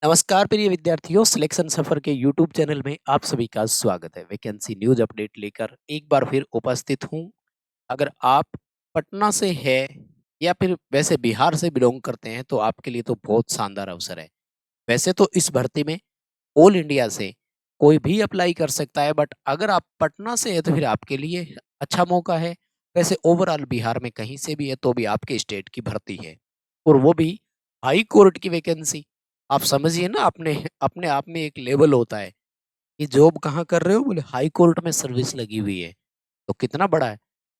नमस्कार प्रिय विद्यार्थियों, सिलेक्शन सफर के यूट्यूब चैनल में आप सभी का स्वागत है। वैकेंसी न्यूज अपडेट लेकर एक बार फिर उपस्थित हूं। अगर आप पटना से है या फिर वैसे बिहार से बिलोंग करते हैं तो आपके लिए तो बहुत शानदार अवसर है। वैसे तो इस भर्ती में ऑल इंडिया से कोई भी अप्लाई कर सकता है, बट अगर आप पटना से है तो फिर आपके लिए अच्छा मौका है। वैसे ओवरऑल बिहार में कहीं से भी है तो भी आपके स्टेट की भर्ती है, और वो भी हाई कोर्ट की वैकेंसी। आप समझिए ना, अपने अपने आप में एक लेवल होता है कि जॉब कहाँ कर रहे हो, बोले हाई कोर्ट में सर्विस लगी हुई है, तो कितना बड़ा है।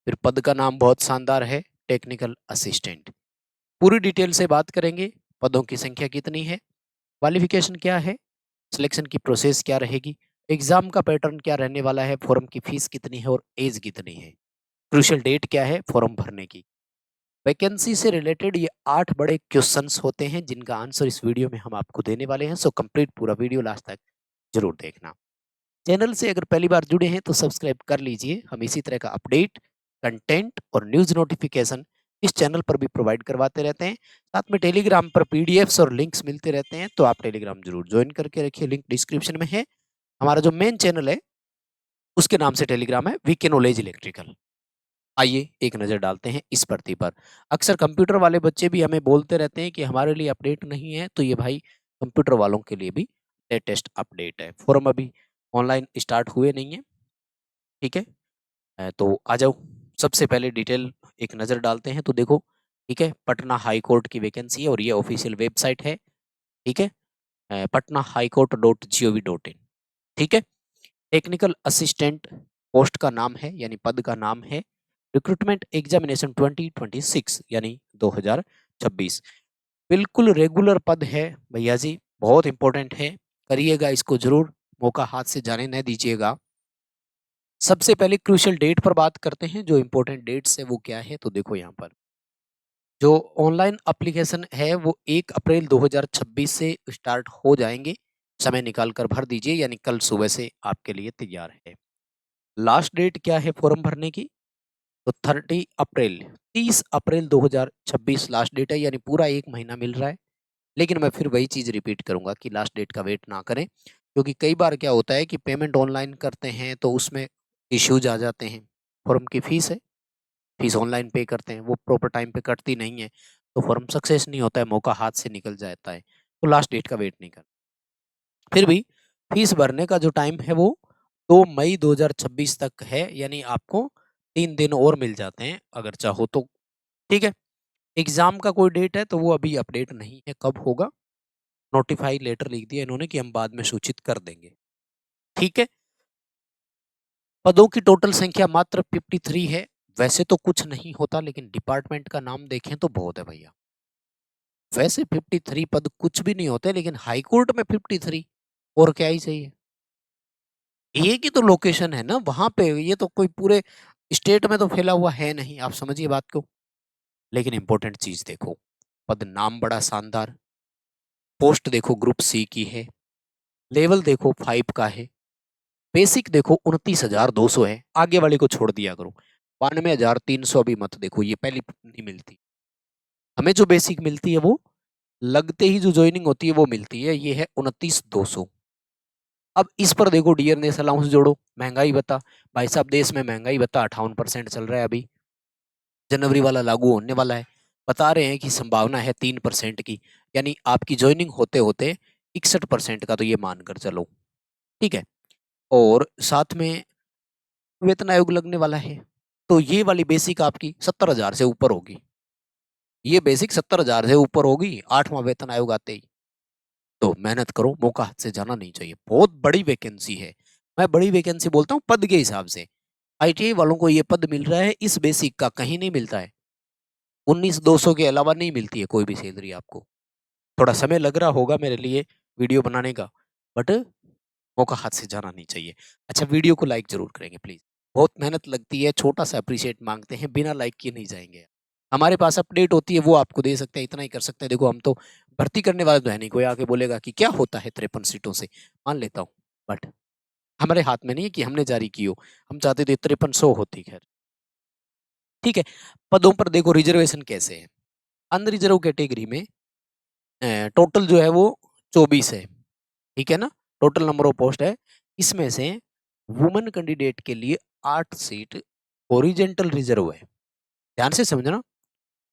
फिर पद का नाम बहुत शानदार है, टेक्निकल असिस्टेंट। पूरी डिटेल से बात करेंगे। पदों की संख्या कितनी है, क्वालिफिकेशन क्या है, सिलेक्शन की प्रोसेस क्या रहेगी, एग्जाम का पैटर्न क्या रहने वाला है, फॉर्म की फीस कितनी है और एज कितनी है, क्रूशियल डेट क्या है फॉर्म भरने की। वैकेंसी से रिलेटेड ये 8 बड़े क्वेश्चंस होते हैं जिनका आंसर इस वीडियो में हम आपको देने वाले हैं। सो कंप्लीट पूरा वीडियो लास्ट तक जरूर देखना। चैनल से अगर पहली बार जुड़े हैं तो सब्सक्राइब कर लीजिए। हम इसी तरह का अपडेट, कंटेंट और न्यूज नोटिफिकेशन इस चैनल पर भी प्रोवाइड करवाते रहते हैं। साथ में टेलीग्राम पर पीडीएफ्स और लिंक्स मिलते रहते हैं, तो आप टेलीग्राम जरूर ज्वाइन करके रखिए, लिंक डिस्क्रिप्शन में है। हमारा जो मेन चैनल है उसके नाम से टेलीग्राम है, वीके नॉलेज इलेक्ट्रिकल। आइए एक नज़र डालते हैं इस भर्ती पर। अक्सर कंप्यूटर वाले बच्चे भी हमें बोलते रहते हैं कि हमारे लिए अपडेट नहीं है, तो ये भाई कंप्यूटर वालों के लिए भी लेटेस्ट अपडेट है। फॉर्म अभी ऑनलाइन स्टार्ट हुए नहीं है, ठीक है। तो आ जाओ, सबसे पहले डिटेल एक नज़र डालते हैं। तो देखो, ठीक है, पटना हाई कोर्ट की वैकेंसी है और ये ऑफिशियल वेबसाइट है, ठीक है, पटना हाई कोर्ट .gov.in, ठीक है। टेक्निकल असिस्टेंट पोस्ट का नाम है, यानी पद का नाम है। रिक्रूटमेंट एग्जामिनेशन 2026 यानी 2026। बिल्कुल रेगुलर पद है भैया जी, बहुत इंपॉर्टेंट है, करिएगा इसको जरूर, मौका हाथ से जाने न दीजिएगा। सबसे पहले क्रूशियल डेट पर बात करते हैं। जो इंपॉर्टेंट डेट्स है वो क्या है, तो देखो यहाँ पर जो ऑनलाइन एप्लीकेशन है वो 1 अप्रैल 2026 से स्टार्ट हो जाएंगे। समय निकाल कर भर दीजिए, यानी कल सुबह से आपके लिए तैयार है। लास्ट डेट क्या है फॉर्म भरने की, तो 30 अप्रैल 2026 लास्ट डेट है, यानी पूरा एक महीना मिल रहा है। लेकिन मैं फिर वही चीज़ रिपीट करूंगा कि लास्ट डेट का वेट ना करें, क्योंकि कई बार क्या होता है कि पेमेंट ऑनलाइन करते हैं तो उसमें इश्यूज आ जाते हैं। फॉर्म की फीस है, फीस ऑनलाइन पे करते हैं, वो प्रॉपर टाइम पे कटती नहीं है, तो फॉर्म सक्सेस नहीं होता है, मौका हाथ से निकल जाता है। तो लास्ट डेट का वेट नहीं कर, फिर भी फीस भरने का जो टाइम है वो 2 मई 2026 तक है, यानी आपको 3 दिन और मिल जाते हैं अगर चाहो तो, ठीक है। एग्जाम का कोई डेट है तो वो अभी अपडेट नहीं है, कब होगा नोटिफाई लेटर लिख दिया इन्होंने कि हम बाद में सूचित कर देंगे, ठीक है। पदों की टोटल संख्या मात्र 53 है। वैसे तो कुछ नहीं होता, लेकिन डिपार्टमेंट का नाम देखें तो बहुत है भैया। वैसे 53 पद कुछ भी नहीं होते, लेकिन हाई कोर्ट में 53, और क्या ही चाहिए। एक ही तो लोकेशन है ना वहां पे, ये तो कोई पूरे स्टेट में तो फैला हुआ है नहीं, आप समझिए बात को। लेकिन इंपॉर्टेंट चीज देखो, पद नाम बड़ा शानदार, पोस्ट देखो ग्रुप सी की है, लेवल देखो 5 का है, बेसिक देखो 29,200 है, आगे वाले को छोड़ दिया करो। 92,300 अभी मत देखो, ये पहली नहीं मिलती हमें। जो बेसिक मिलती है वो लगते ही जो ज्वाइनिंग होती है वो मिलती है, ये है 29,200। अब इस पर देखो डियरनेस अलाउंस जोड़ो, महंगाई बता। भाई साहब देश में महंगाई बता 58% चल रहा है अभी, जनवरी वाला लागू होने वाला है। बता रहे हैं कि संभावना है 3% की, यानी आपकी ज्वाइनिंग होते होते 61% का तो ये मानकर चलो, ठीक है। और साथ में वेतन आयोग लगने वाला है, तो ये वाली बेसिक आपकी 70,000 से ऊपर होगी। ये बेसिक 70,000 से ऊपर होगी 8वां वेतन आयोग आते ही। तो मेहनत करो, मौका हाथ से जाना नहीं चाहिए, बहुत बड़ी वैकेंसी है। मैं बड़ी वैकेंसी बोलता हूँ पद के हिसाब से। आईटीआई वालों को ये पद मिल रहा है, इस बेसिक का कहीं नहीं मिलता है। 19,200 के अलावा नहीं मिलती है कोई भी सैलरी आपको। थोड़ा समय लग रहा होगा मेरे लिए वीडियो बनाने का, बट मौका हाथ से जाना नहीं चाहिए। अच्छा, वीडियो को लाइक जरूर करेंगे प्लीज, बहुत मेहनत लगती है, छोटा सा अप्रिशिएट मांगते हैं, बिना लाइक किए नहीं जाएंगे। हमारे पास अपडेट होती है वो आपको दे सकते हैं, इतना ही कर सकते हैं। देखो हम तो भर्ती करने वाले तो है नहीं, कोई आके बोलेगा कि क्या होता है 53 सीटों से, मान लेता हूँ, बट हमारे हाथ में नहीं है कि हमने जारी की हो। हम चाहते थे 5300 होती, खैर ठीक है। पदों पर देखो रिजर्वेशन कैसे है। अनरिजर्व कैटेगरी में टोटल जो है वो 24 है, ठीक है ना, टोटल नंबर ऑफ पोस्ट है। इसमें से वुमेन कैंडिडेट के लिए 8 सीट हॉरिजेंटल रिजर्व है। ध्यान से समझना,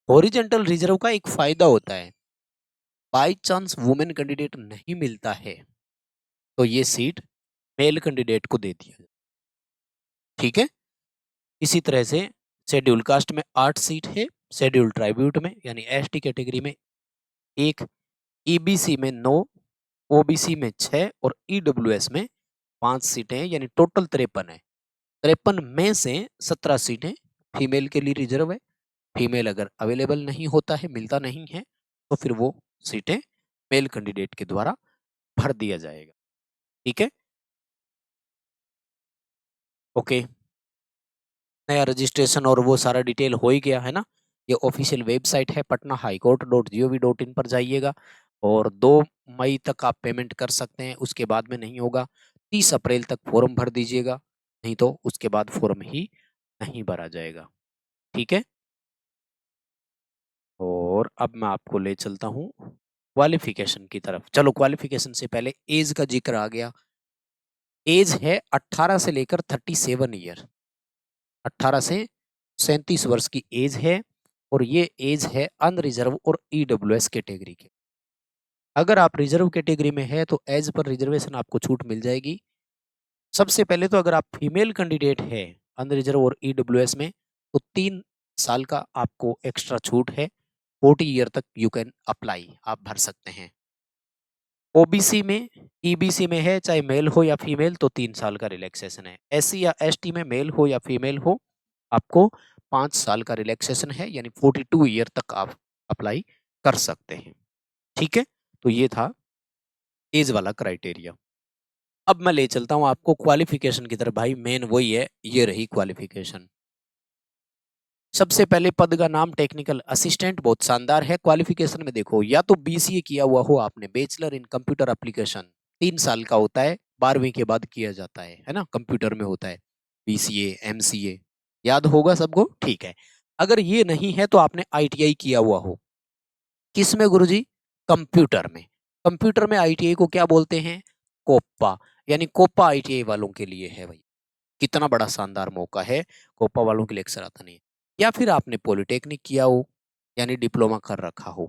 हॉरिजेंटल रिजर्व का एक फायदा होता है, बाई चांस वुमेन कैंडिडेट नहीं मिलता है तो ये सीट मेल कैंडिडेट को दे दिया, ठीक है। इसी तरह से शेड्यूल कास्ट में 8 सीट है, शेड्यूल ट्राइब्यूट में यानी एसटी कैटेगरी में 1, ईबीसी में 9, ओबीसी में 6 और ईडब्ल्यूएस में 5 सीटें यानी टोटल 53 है। 53 में से 17 सीटें फीमेल के लिए रिजर्व है। फीमेल अगर अवेलेबल नहीं होता है, मिलता नहीं है, तो फिर वो सीटें मेल कैंडिडेट के द्वारा भर दिया जाएगा, ठीक है। ओके, नया रजिस्ट्रेशन और वो सारा डिटेल हो ही गया है ना। ये ऑफिशियल वेबसाइट है patnahighcourt.gov.in पर जाइएगा और 2 मई तक आप पेमेंट कर सकते हैं, उसके बाद में नहीं होगा। 30 अप्रैल तक फॉर्म भर दीजिएगा, नहीं तो उसके बाद फॉर्म ही नहीं भरा जाएगा, ठीक है। और अब मैं आपको ले चलता हूँ क्वालिफिकेशन की तरफ। चलो, क्वालिफिकेशन से पहले एज का जिक्र आ गया। एज है 18 से लेकर 37 ईयर, 18 से 37 वर्ष की एज है और ये एज है अनरिजर्व और ईडब्ल्यूएस कैटेगरी के। अगर आप रिजर्व कैटेगरी में है तो एज पर रिजर्वेशन आपको छूट मिल जाएगी। सबसे पहले तो अगर आप फीमेल कैंडिडेट है अनरिजर्व और ईडब्ल्यूएस में तो 3 साल का आपको एक्स्ट्रा छूट है। 40 ईयर तक यू कैन अप्लाई, आप भर सकते हैं। ओबीसी में, ईबीसी में है चाहे मेल हो या फीमेल तो 3 साल का रिलैक्सेशन है। एससी या एसटी में मेल हो या फीमेल हो आपको 5 साल का रिलैक्सेशन है, यानी 42 ईयर तक आप अप्लाई कर सकते हैं, ठीक है। तो ये था एज वाला क्राइटेरिया। अब मैं ले चलता हूं आपको क्वालिफिकेशन की तरफ। भाई मेन वही है, ये रही क्वालिफिकेशन। सबसे पहले पद का नाम टेक्निकल असिस्टेंट, बहुत शानदार है। क्वालिफिकेशन में देखो, या तो बीसीए किया हुआ हो आपने, बैचलर इन कंप्यूटर एप्लीकेशन, 3 साल का होता है, 12वीं के बाद किया जाता है ना, कंप्यूटर में होता है बीसीए एमसीए, याद होगा सबको, ठीक है। अगर ये नहीं है तो आपने आईटीआई किया हुआ हो। किस में गुरुजी? कंप्यूटर में। कंप्यूटर में आईटीआई को क्या बोलते हैं? कोप्पा, यानी कोप्पा आईटीआई वालों के लिए है भाई। कितना बड़ा शानदार मौका है, कोपा वालों के लिए अक्सर आता नहीं है। या फिर आपने पॉलिटेक्निक किया हो यानी डिप्लोमा कर रखा हो।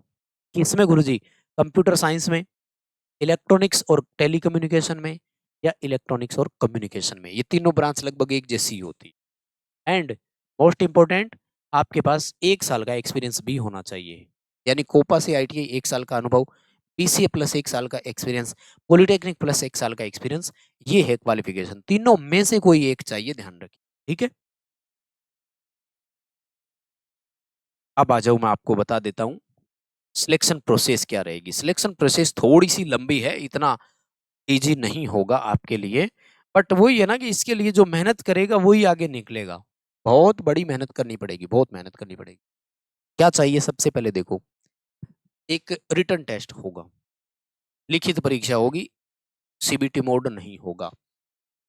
किसमें गुरुजी? कंप्यूटर साइंस में, इलेक्ट्रॉनिक्स और टेलीकम्युनिकेशन में, या इलेक्ट्रॉनिक्स और कम्युनिकेशन में। ये तीनों ब्रांच लगभग एक जैसी होती है। एंड मोस्ट इंपॉर्टेंट, आपके पास 1 साल का एक्सपीरियंस भी होना चाहिए, यानी कोपा से आईटीआई 1 साल का अनुभव, पीसीए प्लस 1 साल का एक्सपीरियंस, पॉलिटेक्निक प्लस 1 साल का एक्सपीरियंस, ये है क्वालिफिकेशन। तीनों में से कोई एक चाहिए, ध्यान रखिए, ठीक है। अब आ जाऊं, मैं आपको बता देता हूं सिलेक्शन प्रोसेस क्या रहेगी। सिलेक्शन प्रोसेस थोड़ी सी लंबी है, इतना इजी नहीं होगा आपके लिए, बट वही है ना कि इसके लिए जो मेहनत करेगा वही आगे निकलेगा। बहुत बड़ी मेहनत करनी पड़ेगी, बहुत मेहनत करनी पड़ेगी। क्या चाहिए? सबसे पहले देखो, एक रिटन टेस्ट होगा, लिखित परीक्षा होगी, सीबीटी मोड नहीं होगा।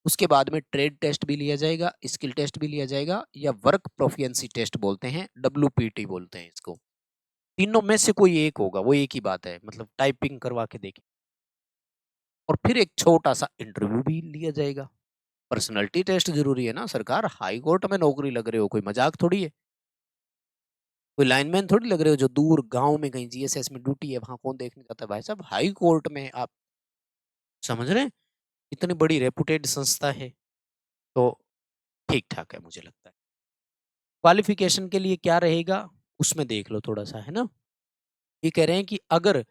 उसके बाद में ट्रेड टेस्ट भी लिया जाएगा, स्किल टेस्ट भी लिया जाएगा, या वर्क प्रोफिशिएंसी टेस्ट बोलते हैं, डब्ल्यूपीटी बोलते हैं इसको। तीनों में से कोई एक होगा, वो एक ही बात है, मतलब टाइपिंग करवा के देखें। और फिर एक छोटा सा इंटरव्यू भी लिया जाएगा। पर्सनालिटी टेस्ट जरूरी है ना, सरकार हाई कोर्ट में नौकरी लग रहे हो, कोई मजाक थोड़ी है। कोई लाइनमैन थोड़ी लग रहे हो जो दूर गांव में कहीं जीएसएस में ड्यूटी है, वहां कौन देखने जाता है? भाई साहब, हाई कोर्ट में आप समझ रहे हैं, इतनी बड़ी रेपुटेड संस्था है, तो ठीक ठाक है मुझे लगता है। क्वालिफिकेशन के लिए क्या रहेगा उसमें देख लो थोड़ा सा, है ना। ये कह रहे हैं कि अगर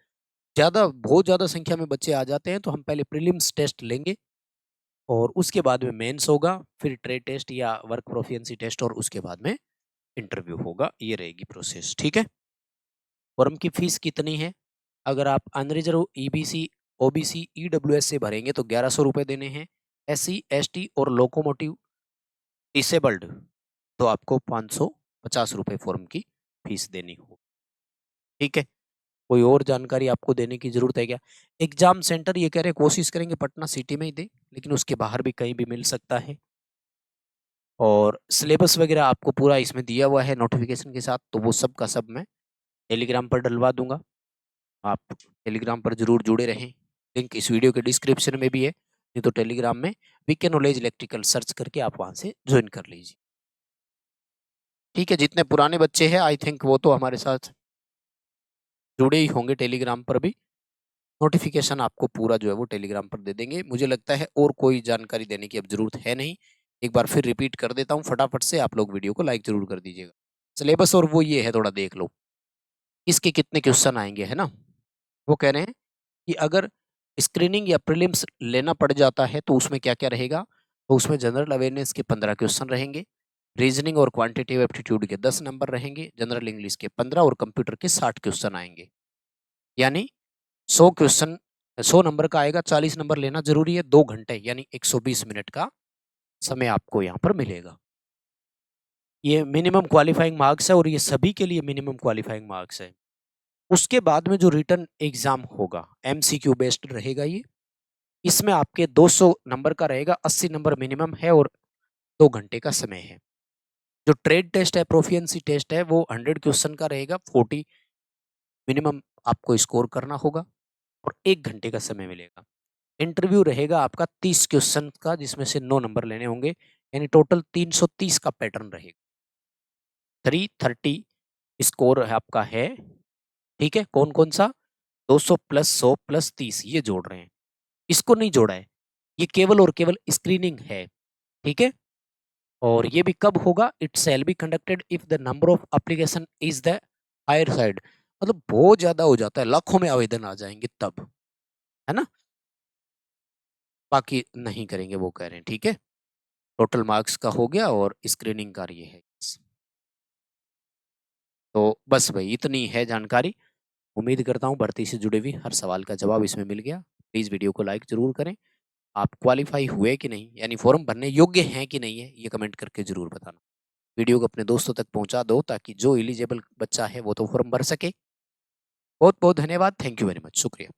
बहुत ज्यादा संख्या में बच्चे आ जाते हैं तो हम पहले प्रीलिम्स टेस्ट लेंगे और उसके बाद में मेंस होगा, फिर ट्रेड टेस्ट या वर्क प्रोफिशिएंसी टेस्ट, और उसके बाद में इंटरव्यू होगा। ये रहेगी प्रोसेस, ठीक है। फॉर्म की फीस कितनी है? अगर आप अनरिजर्व, ईबीसी, ओबीसी, ईडब्ल्यूएस से भरेंगे तो 1100 रुपये देने हैं। एससी, एसटी और लोकोमोटिव डिसेबल्ड तो आपको 550 रुपये फॉर्म की फीस देनी होगी, ठीक है। कोई और जानकारी आपको देने की जरूरत है क्या? एग्जाम सेंटर ये कह रहे हैं कोशिश करेंगे पटना सिटी में ही दे, लेकिन उसके बाहर भी कहीं भी मिल सकता है। और सिलेबस वगैरह आपको पूरा इसमें दिया हुआ है नोटिफिकेशन के साथ, तो वो सब का सब मैं टेलीग्राम पर डलवा दूंगा। आप टेलीग्राम पर जरूर जुड़े रहें। लिंक इस वीडियो के डिस्क्रिप्शन में भी है, नहीं तो टेलीग्राम में वीके नॉलेज इलेक्ट्रिकल सर्च करके आप वहां से ज्वाइन कर लीजिए। ठीक है, जितने पुराने बच्चे हैं आई थिंक वो तो हमारे साथ जुड़े ही होंगे टेलीग्राम पर भी। नोटिफिकेशन आपको पूरा जो है वो टेलीग्राम पर दे देंगे। मुझे लगता है और कोई जानकारी देने की अब जरूरत है नहीं। एक बार फिर रिपीट कर देता हूँ, फटाफट से आप लोग वीडियो को लाइक जरूर कर दीजिएगा। सिलेबस और वो ये है, थोड़ा देख लो इसके कितने क्वेश्चन आएंगे, है ना। वो कह रहे हैं कि अगर स्क्रीनिंग या प्रीलिम्स लेना पड़ जाता है तो उसमें क्या क्या रहेगा। तो उसमें जनरल अवेयरनेस के 15 क्वेश्चन रहेंगे, रीजनिंग और क्वांटिटेटिव एप्टीट्यूड के 10 नंबर रहेंगे, जनरल इंग्लिश के 15 और कंप्यूटर के 60 क्वेश्चन आएंगे। यानी 100 क्वेश्चन, 100 नंबर का आएगा, 40 नंबर लेना जरूरी है। 2 घंटे यानी 120 मिनट का समय आपको यहाँ पर मिलेगा। ये मिनिमम क्वालिफाइंग मार्क्स है और ये सभी के लिए मिनिमम क्वालिफाइंग मार्क्स है। उसके बाद में जो रिटर्न एग्जाम होगा एमसीक्यू बेस्ड रहेगा ये। इसमें आपके 200 नंबर का रहेगा, 80 नंबर मिनिमम है और 2 घंटे का समय है। जो ट्रेड टेस्ट है, प्रोफिशिएंसी टेस्ट है, वो 100 क्वेश्चन का रहेगा, 40 मिनिमम आपको स्कोर करना होगा और 1 घंटे का समय मिलेगा। इंटरव्यू रहेगा आपका 30 क्वेश्चन का, जिसमें से 9 नंबर लेने होंगे, यानी टोटल 330 का पैटर्न रहेगा। 330 स्कोर है आपका है। ठीक है, कौन कौन सा, 200 प्लस 100 प्लस 30 ये जोड़ रहे हैं, इसको नहीं जोड़ा है। ये केवल और केवल स्क्रीनिंग है। ठीक है, और ये भी कब होगा, it shall be conducted if the number of application is the higher side. मतलब बहुत ज्यादा हो जाता है, लाखों में आवेदन आ जाएंगे तब, है ना। बाकी नहीं करेंगे वो कह रहे हैं। ठीक है, टोटल मार्क्स का हो गया और स्क्रीनिंग का ये है। तो बस भाई इतनी है जानकारी। उम्मीद करता हूँ भर्ती से जुड़े हुई हर सवाल का जवाब इसमें मिल गया। प्लीज़ वीडियो को लाइक जरूर करें। आप क्वालिफाई हुए कि नहीं, यानी फॉर्म भरने योग्य हैं कि नहीं है, ये कमेंट करके जरूर बताना। वीडियो को अपने दोस्तों तक पहुंचा दो ताकि जो एलिजिबल बच्चा है वो तो फॉर्म भर सके। बहुत बहुत धन्यवाद, थैंक यू वेरी मच, शुक्रिया।